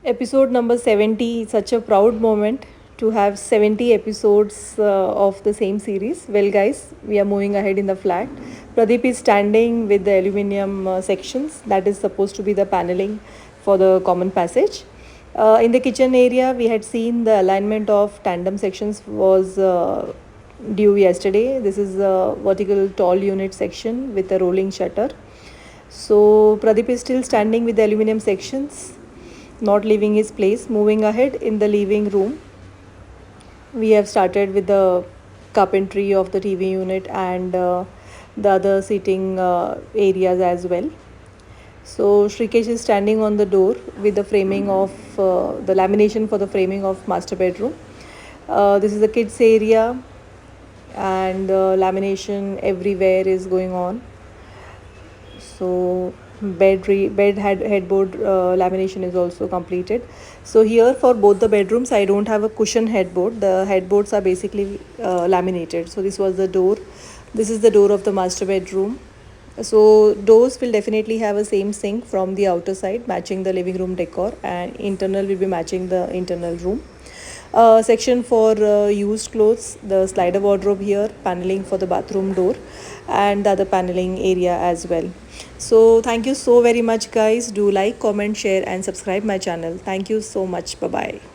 Episode number 70, such a proud moment to have 70 episodes of the same series. Well, guys, we are moving ahead in the flat. Pradeep is standing with the aluminium sections, that is supposed to be the paneling for the common passage. In the kitchen area, we had seen the alignment of tandem sections was due yesterday. This is a vertical tall unit section with a rolling shutter. So Pradeep is still standing with the aluminium sections, not leaving his place. Moving ahead in the living room, we have started with the carpentry of the TV unit and the other seating areas as well. So Shrikesh is standing on the door with the framing of the lamination for the framing of master bedroom. This is the kids area, and lamination everywhere is going on. So headboard lamination is also completed. So here for both the bedrooms, I don't have a cushion headboard. The headboards are basically laminated. So this was the door. This is the door of the master bedroom. So doors will definitely have a same sink from the outer side, matching the living room decor, and internal will be matching the internal room. Section for used clothes, the slider wardrobe here, paneling for the bathroom door, and the other paneling area as well. So thank you so very much, guys. Do like, comment, share, and subscribe my channel. Thank you so much. Bye bye.